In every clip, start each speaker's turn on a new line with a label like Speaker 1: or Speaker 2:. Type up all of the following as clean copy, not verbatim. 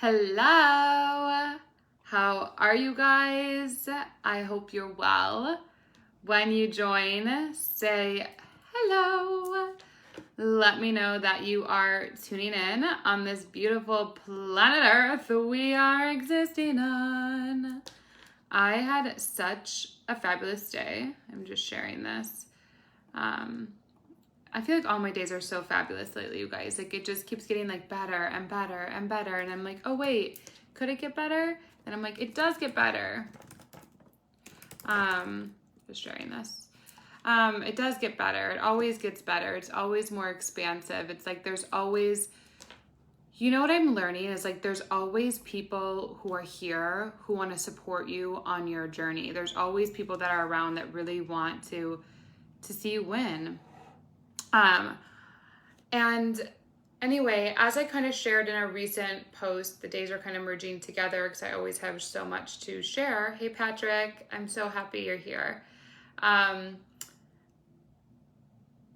Speaker 1: Hello! How are you guys? I hope you're well. When you join, say hello. Let me know that you are tuning in on this beautiful planet Earth we are existing on. I had such a fabulous day. I'm just sharing this. I feel like all my days are so fabulous lately, you guys. Like, it just keeps getting like better and better and better. And I'm like, oh wait, could it get better? And I'm like, it does get better. Just sharing this. It does get better. It always gets better. It's always more expansive. It's like there's always, you know what I'm learning is like there's always people who are here who want to support you on your journey. There's always people that are around that really want to see you win. And anyway, as I kind of shared in a recent post, the days are kind of merging together because I always have so much to share. Hey, Patrick, I'm so happy you're here. As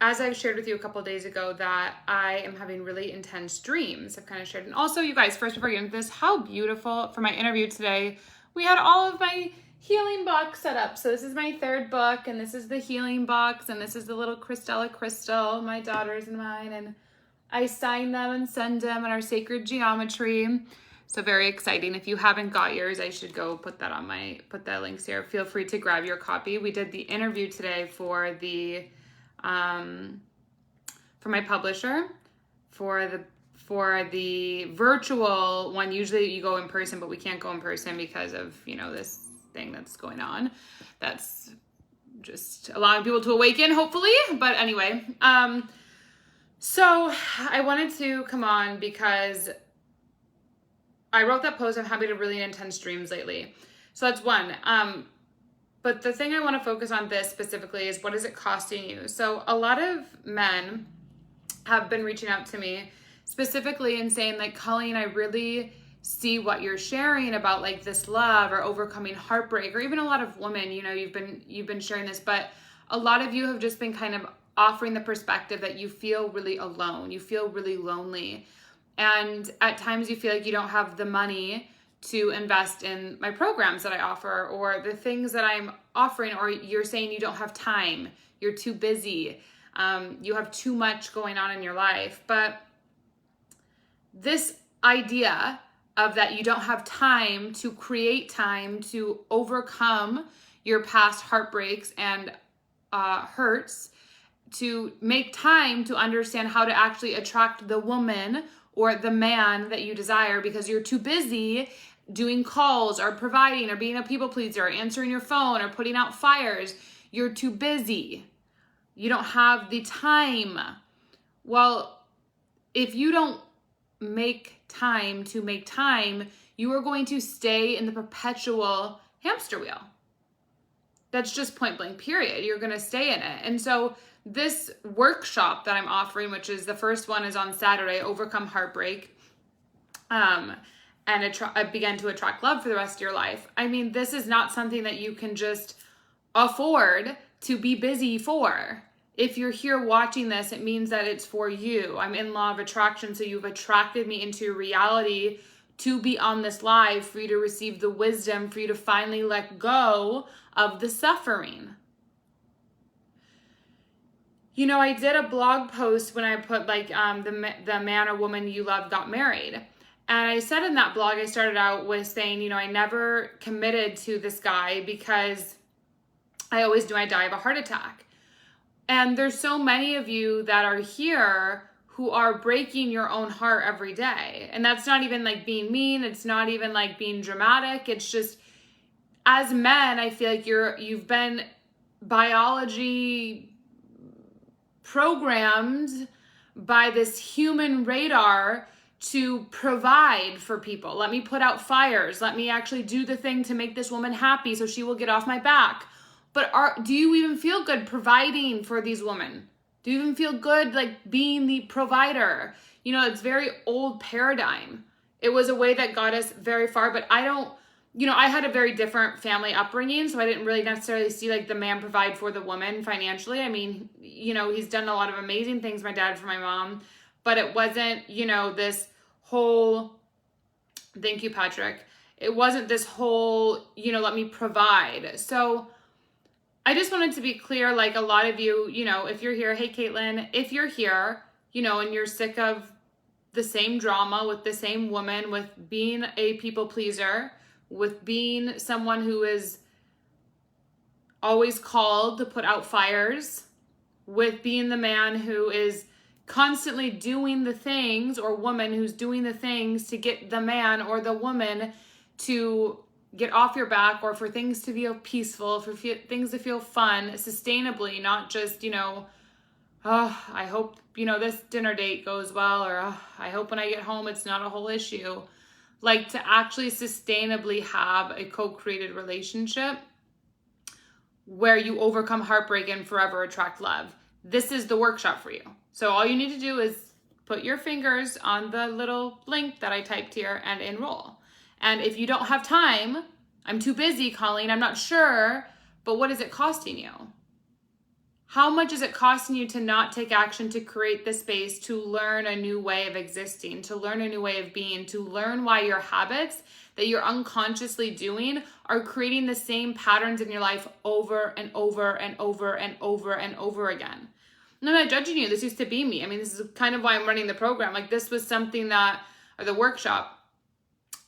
Speaker 1: I've shared with you a couple of days ago that I am having really intense dreams. I've kind of shared. And also, you guys, first before I get into this, how beautiful for my interview today. We had all of my healing box set up. So this is my third book, and this is the healing box, and this is the little Christella crystal, my daughter's and mine, and I sign them and send them in our sacred geometry. So very exciting. If you haven't got yours, I should go put that links here. Feel free to grab your copy. We did the interview today for the for my publisher for the virtual one. Usually you go in person, but we can't go in person because of, this thing that's going on. That's just allowing people to awaken, hopefully. But anyway, so I wanted to come on because I wrote that post. I'm having really intense dreams lately. So that's one. But the thing I want to focus on this specifically is, what is it costing you? So a lot of men have been reaching out to me specifically and saying like, Colleen, I really see what you're sharing about like this love or overcoming heartbreak, or even a lot of women, you've been sharing this, but a lot of you have just been kind of offering the perspective that you feel really alone, you feel really lonely, and at times you feel like you don't have the money to invest in my programs that I offer or the things that I'm offering, or you're saying you don't have time, you're too busy, you have too much going on in your life. But this idea of that you don't have time to create time to overcome your past heartbreaks and hurts, to make time to understand how to actually attract the woman or the man that you desire because you're too busy doing calls or providing or being a people pleaser or answering your phone or putting out fires. You're too busy. You don't have the time. Well, if you don't make time, you are going to stay in the perpetual hamster wheel. That's just point blank period. You're going to stay in it. And so this workshop that I'm offering, which is the first one is on Saturday, Overcome Heartbreak, and begin to attract love for the rest of your life. I mean, this is not something that you can just afford to be busy for. If you're here watching this, it means that it's for you. I'm in law of attraction, so you've attracted me into reality to be on this live, for you to receive the wisdom, for you to finally let go of the suffering. I did a blog post when I put like the man or woman you love got married. And I said in that blog, I started out with saying, I never committed to this guy because I always knew I'd die of a heart attack. And there's so many of you that are here who are breaking your own heart every day. And that's not even like being mean. It's not even like being dramatic. It's just, as men, I feel like you've been biology programmed by this human radar to provide for people. Let me put out fires. Let me actually do the thing to make this woman happy so she will get off my back. But do you even feel good providing for these women? Do you even feel good like being the provider? It's very old paradigm. It was a way that got us very far, but I had a very different family upbringing, so I didn't really necessarily see like the man provide for the woman financially. I mean, he's done a lot of amazing things, my dad, for my mom, but it wasn't, this Thank you, Patrick. It wasn't this whole, let me provide. So I just wanted to be clear, like a lot of you, if you're here, hey, Caitlin, if you're here, and you're sick of the same drama with the same woman, with being a people pleaser, with being someone who is always called to put out fires, with being the man who is constantly doing the things, or woman who's doing the things to get the man or the woman to get off your back, or for things to feel peaceful, for things to feel fun, sustainably, not just, I hope, this dinner date goes well, or I hope when I get home it's not a whole issue. Like, to actually sustainably have a co-created relationship where you overcome heartbreak and forever attract love. This is the workshop for you. So all you need to do is put your fingers on the little link that I typed here and enroll. And if you don't have time, I'm too busy, Colleen, I'm not sure, but what is it costing you? How much is it costing you to not take action, to create the space, to learn a new way of existing, to learn a new way of being, to learn why your habits that you're unconsciously doing are creating the same patterns in your life over and over and over and over and over again? And I'm not judging you. This used to be me. I mean, this is kind of why I'm running the program. Like, this was something that, or the workshop,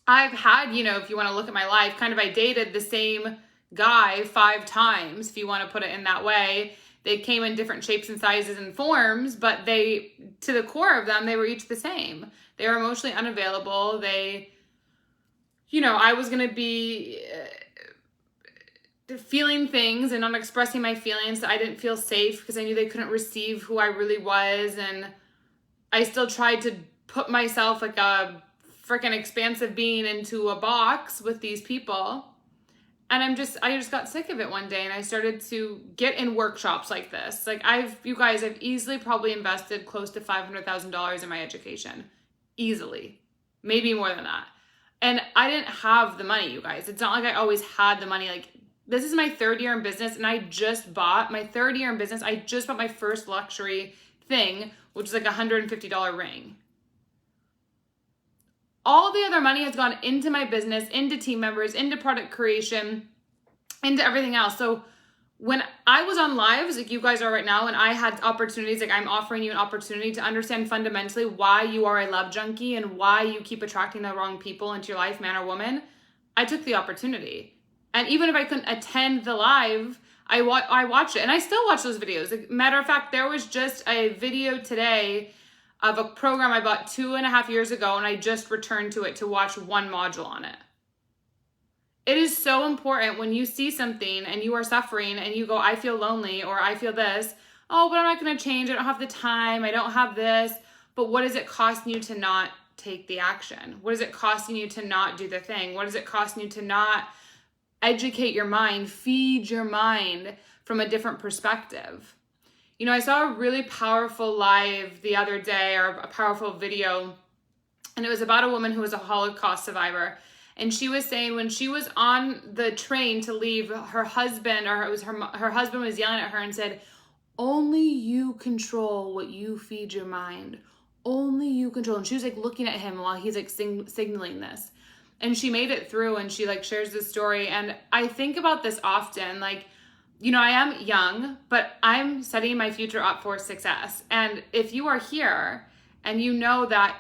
Speaker 1: I've had, if you want to look at my life, I dated the same guy 5 times, if you want to put it in that way. They came in different shapes and sizes and forms, but to the core of them, they were each the same. They were emotionally unavailable. I was going to be feeling things and not expressing my feelings. I didn't feel safe because I knew they couldn't receive who I really was. And I still tried to put myself like a freaking expansive being into a box with these people. And I just got sick of it one day, and I started to get in workshops like this. Like, I've easily probably invested close to $500,000 in my education. Easily. Maybe more than that. And I didn't have the money, you guys. It's not like I always had the money. Like, this is my 3rd year in business, and I just bought my first luxury thing, which is like a $150 ring. All the other money has gone into my business, into team members, into product creation, into everything else. So when I was on lives, like you guys are right now, and I had opportunities, like I'm offering you an opportunity to understand fundamentally why you are a love junkie and why you keep attracting the wrong people into your life, man or woman, I took the opportunity. And even if I couldn't attend the live, I watched it, and I still watch those videos. Like, matter of fact, there was just a video today of a program I bought 2.5 years ago, and I just returned to it to watch one module on it. It is so important when you see something and you are suffering and you go, I feel lonely, or I feel this. Oh, but I'm not going to change. I don't have the time. I don't have this. But what is it costing you to not take the action? What is it costing you to not do the thing? What is it costing you to not educate your mind, feed your mind from a different perspective? I saw a really powerful live the other day, or a powerful video, and it was about a woman who was a Holocaust survivor. And she was saying when she was on the train to leave, her husband, or it was her husband was yelling at her and said, only you control what you feed your mind. Only you control. And she was like looking at him while he's like signaling this. And she made it through, and she like shares this story. And I think about this often, like, I am young, but I'm setting my future up for success. And if you are here and you know that,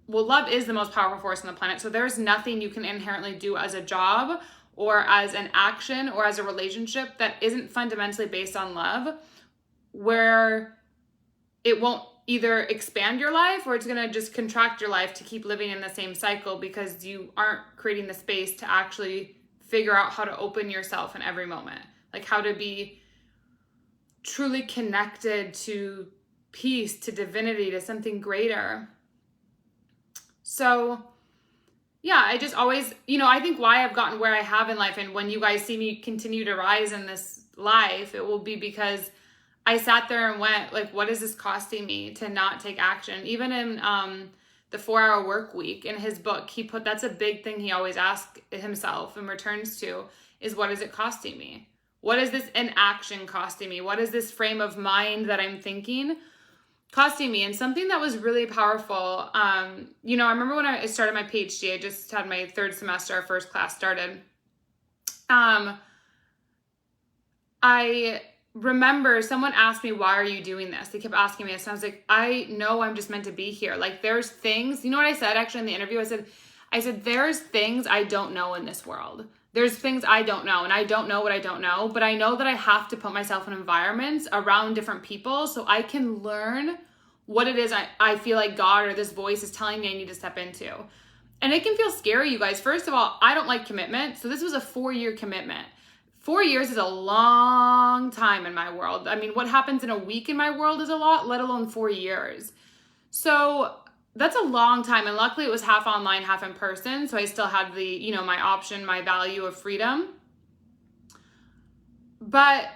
Speaker 1: well, love is the most powerful force on the planet. So there's nothing you can inherently do as a job or as an action or as a relationship that isn't fundamentally based on love, where it won't either expand your life or it's going to just contract your life to keep living in the same cycle because you aren't creating the space to actually figure out how to open yourself in every moment. Like how to be truly connected to peace, to divinity, to something greater. So yeah, I just always, I think why I've gotten where I have in life, and when you guys see me continue to rise in this life, it will be because I sat there and went, like, what is this costing me to not take action? Even in the 4-Hour Work Week, in his book, he put, that's a big thing he always asks himself and returns to, is what is it costing me? What is this inaction costing me? What is this frame of mind that I'm thinking? costing me. And something that was really powerful, you know, I remember when I started my PhD, I just had my third semester, our first class started. I remember someone asked me, why are you doing this? They kept asking me this. And I was like, I know I'm just meant to be here. Like, there's things, you know what I said actually in the interview? I said, there's things I don't know in this world. There's things I don't know, and I don't know what I don't know, but I know that I have to put myself in environments around different people so I can learn what it is I feel like God or this voice is telling me I need to step into. And it can feel scary, you guys. First of all, I don't like commitment. So this was a 4-year commitment. 4 years is a long time in my world. I mean, what happens in a week in my world is a lot, let alone 4 years. So that's a long time. And luckily it was half online, half in person. So I still had the, you know, my option, my value of freedom. But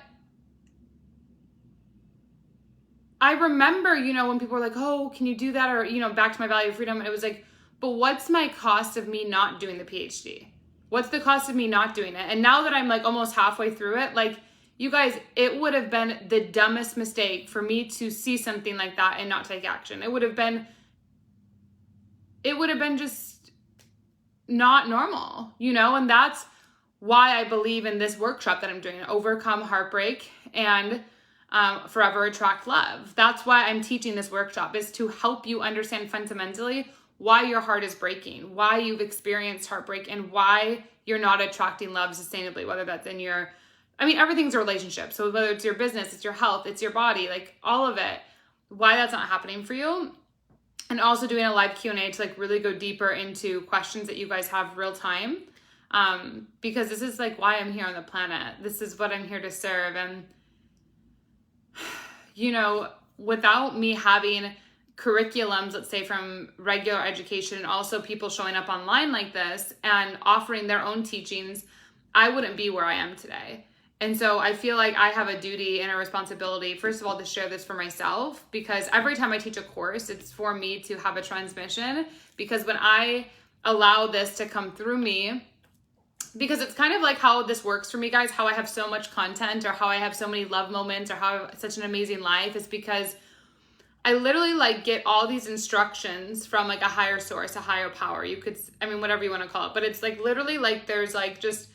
Speaker 1: I remember, you know, when people were like, oh, can you do that? Or, you know, back to my value of freedom. And it was like, but what's my cost of me not doing the PhD? What's the cost of me not doing it? And now that I'm like almost halfway through it, like, you guys, it would have been the dumbest mistake for me to see something like that and not take action. It would have been just not normal, you know? And that's why I believe in this workshop that I'm doing, Overcome Heartbreak and Forever Attract Love. That's why I'm teaching this workshop, is to help you understand fundamentally why your heart is breaking, why you've experienced heartbreak, and why you're not attracting love sustainably, whether that's in your, I mean, everything's a relationship. So whether it's your business, it's your health, it's your body, like all of it, why that's not happening for you. And also doing a live Q&A to like really go deeper into questions that you guys have real time. Because this is like why I'm here on the planet. This is what I'm here to serve. And, you know, without me having curriculums, let's say from regular education, and also people showing up online like this and offering their own teachings, I wouldn't be where I am today. And so I feel like I have a duty and a responsibility, first of all, to share this for myself, because every time I teach a course, it's for me to have a transmission, because when I allow this to come through me, because it's kind of like how this works for me, guys, how I have so much content or how I have so many love moments or how I have such an amazing life, is because I literally like get all these instructions from like a higher source, a higher power. You could, I mean, whatever you want to call it, but it's like literally like there's like just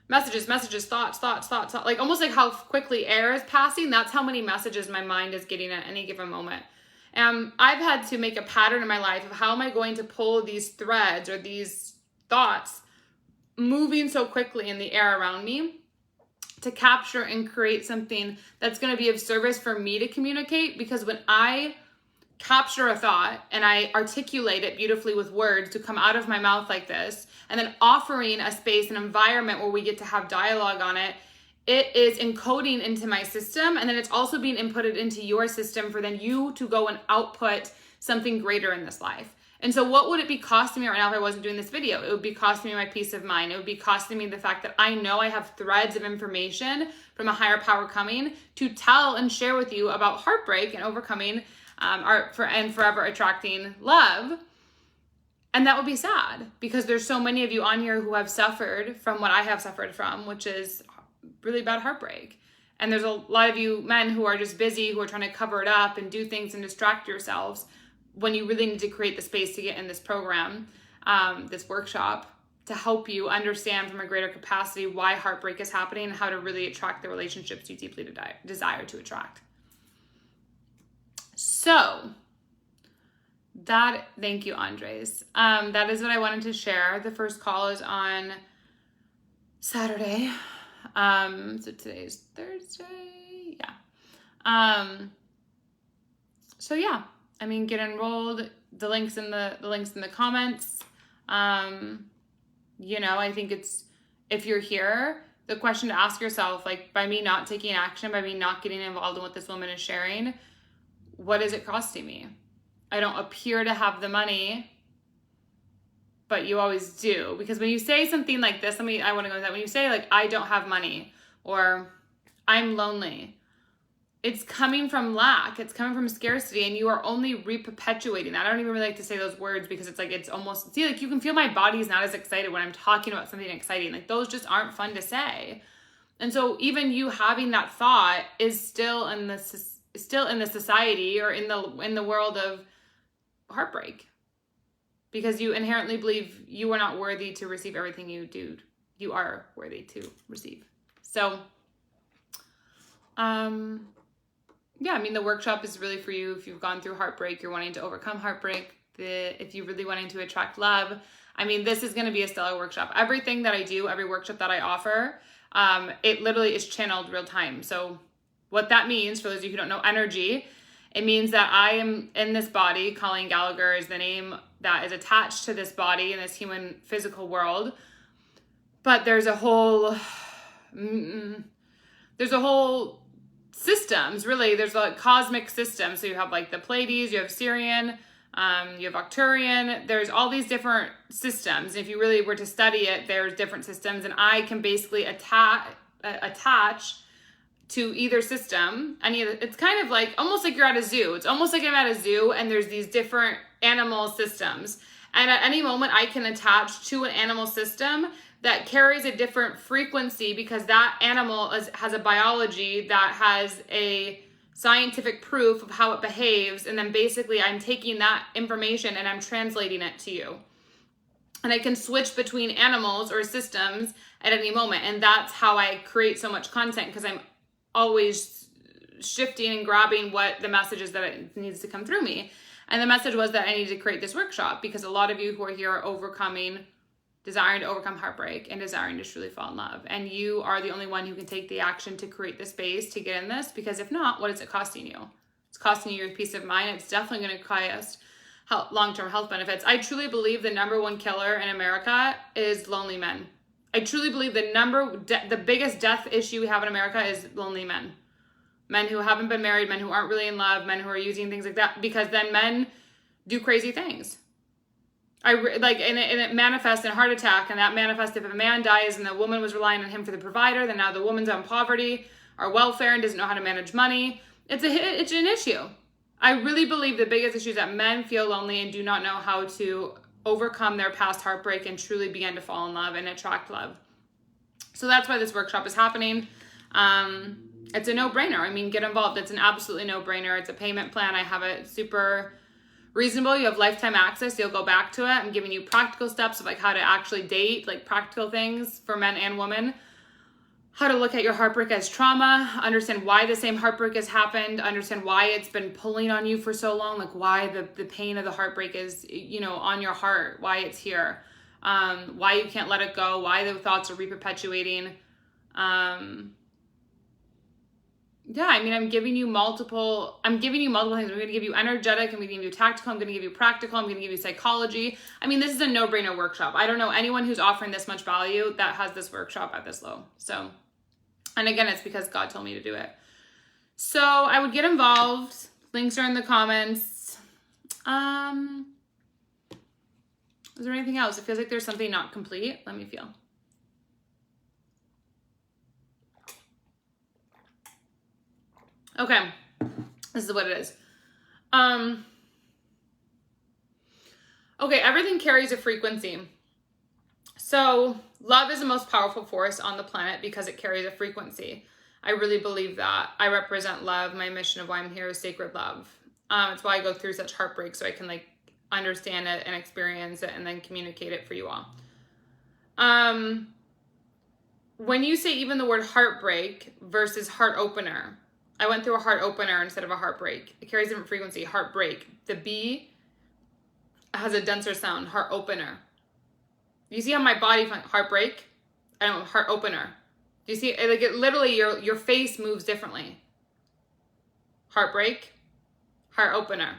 Speaker 1: messages, thoughts, like almost like how quickly air is passing. That's how many messages my mind is getting at any given moment. And I've had to make a pattern in my life of how am I going to pull these threads or these thoughts moving so quickly in the air around me to capture and create something that's going to be of service for me to communicate. Because when I capture a thought and I articulate it beautifully with words to come out of my mouth like this, and then offering a space, an environment where we get to have dialogue on it, it is encoding into my system. And then it's also being inputted into your system for then you to go and output something greater in this life. And so what would it be costing me right now if I wasn't doing this video? It would be costing me my peace of mind. It would be costing me the fact that I know I have threads of information from a higher power coming to tell and share with you about heartbreak and overcoming and forever attracting love. And that would be sad, because there's so many of you on here who have suffered from what I have suffered from, which is really bad heartbreak. And there's a lot of you men who are just busy, who are trying to cover it up and do things and distract yourselves, when you really need to create the space to get in this program, this workshop, to help you understand from a greater capacity why heartbreak is happening and how to really attract the relationships you deeply desire to attract. So thank you, Andres. That is what I wanted to share. The first call is on Saturday. So today's Thursday. Yeah. So yeah. I mean, get enrolled. The links in the comments. You know, I think it's, if you're here, the question to ask yourself, like, by me not taking action, by me not getting involved in what this woman is sharing, what is it costing me? I don't appear to have the money, but you always do. Because when you say something like this, I want to go with that. When you say like, I don't have money, or I'm lonely, it's coming from lack. It's coming from scarcity, and you are only re-perpetuating that. I don't even really like to say those words, because it's like, it's almost, see, like you can feel my body's not as excited when I'm talking about something exciting. Like those just aren't fun to say. And so even you having that thought is still in this, still in the society or in the world of heartbreak, because you inherently believe you are not worthy to receive everything you do. You are worthy to receive. So, yeah, I mean, the workshop is really for you if you've gone through heartbreak, you're wanting to overcome heartbreak, if you're really wanting to attract love. I mean, this is going to be a stellar workshop. Everything that I do, every workshop that I offer, it literally is channeled real time. So what that means, for those of you who don't know energy, it means that I am in this body. Colleen Gallagher is the name that is attached to this body in this human physical world. But there's a whole systems, really. There's like cosmic systems. So you have like the Pleiades, you have Sirian, you have Arcturian. There's all these different systems. If you really were to study it, there's different systems, and I can basically attach to either system. It's kind of like almost like you're at a zoo. It's almost like I'm at a zoo, and there's these different animal systems. And at any moment, I can attach to an animal system that carries a different frequency, because that animal has a biology that has a scientific proof of how it behaves. And then basically I'm taking that information and I'm translating it to you. And I can switch between animals or systems at any moment. And that's how I create so much content, because I'm always shifting and grabbing what the message is that it needs to come through me. And the message was that I needed to create this workshop because a lot of you who are here are desiring to overcome heartbreak and desiring to truly fall in love. And you are the only one who can take the action to create the space to get in this, because if not, what is it costing you? It's costing you your peace of mind. It's definitely going to cost long-term health benefits. I truly believe the number one killer in America is lonely men. I truly believe the biggest death issue we have in America is lonely men. Men who haven't been married, men who aren't really in love, men who are using things like that, because then men do crazy things. And it manifests in a heart attack, and that manifests if a man dies and the woman was relying on him for the provider, then now the woman's on poverty or welfare and doesn't know how to manage money. It's an issue. I really believe the biggest issue is that men feel lonely and do not know how to overcome their past heartbreak and truly begin to fall in love and attract love. So that's why this workshop is happening. It's a no-brainer. I mean, get involved. It's an absolutely no-brainer. It's a payment plan. I have it super reasonable. You have lifetime access. You'll go back to it. I'm giving you practical steps of like how to actually date, like practical things for men and women. How to look at your heartbreak as trauma, understand why the same heartbreak has happened, understand why it's been pulling on you for so long, like why the pain of the heartbreak is, on your heart, why it's here, why you can't let it go, why the thoughts are reperpetuating. Yeah, I mean, I'm giving you multiple things. I'm going to give you energetic, I'm going to give you tactical, I'm going to give you practical, I'm going to give you psychology. I mean, this is a no-brainer workshop. I don't know anyone who's offering this much value that has this workshop at this low. So, and again, it's because God told me to do it. So I would get involved. Links are in the comments. Is there anything else? It feels like there's something not complete. Let me feel. Okay, this is what it is. Okay, everything carries a frequency. So love is the most powerful force on the planet because it carries a frequency. I really believe that. I represent love. My mission of why I'm here is sacred love. It's why I go through such heartbreak, so I can like understand it and experience it and then communicate it for you all. When you say even the word heartbreak versus heart opener, I went through a heart opener instead of a heartbreak. It carries a different frequency. Heartbreak. The B has a denser sound. Heart opener. You see how my body, heartbreak? I don't know, heart opener. Do you see, like it literally, your face moves differently. Heartbreak, heart opener.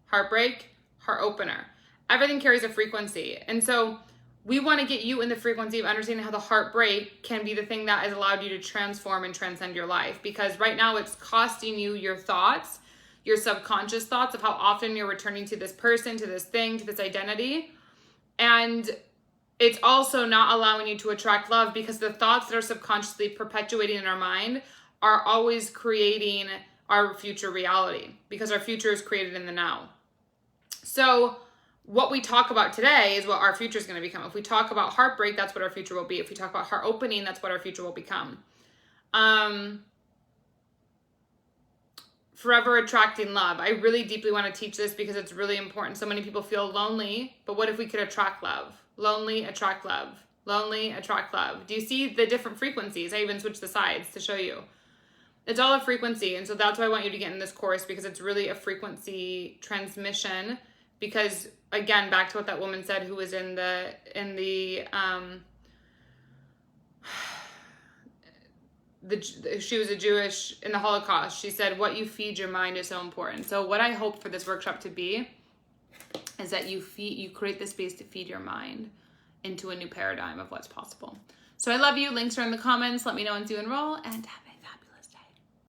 Speaker 1: Heartbreak, heart opener. Everything carries a frequency. And so we want to get you in the frequency of understanding how the heartbreak can be the thing that has allowed you to transform and transcend your life. Because right now it's costing you your thoughts, your subconscious thoughts of how often you're returning to this person, to this thing, to this identity. And it's also not allowing you to attract love because the thoughts that are subconsciously perpetuating in our mind are always creating our future reality, because our future is created in the now. So what we talk about today is what our future is going to become. If we talk about heartbreak, that's what our future will be. If we talk about heart opening, that's what our future will become. forever attracting love. I really deeply want to teach this because it's really important. So many people feel lonely, but what if we could attract love? Lonely, attract love. Lonely, attract love. Do you see the different frequencies? I even switched the sides to show you. It's all a frequency. And so that's why I want you to get in this course, because it's really a frequency transmission. Because again, back to what that woman said who was she was a Jewish in the Holocaust. She said, what you feed your mind is so important. So what I hope for this workshop to be is that you create the space to feed your mind into a new paradigm of what's possible. So I love you. Links are in the comments. Let me know once you enroll, and have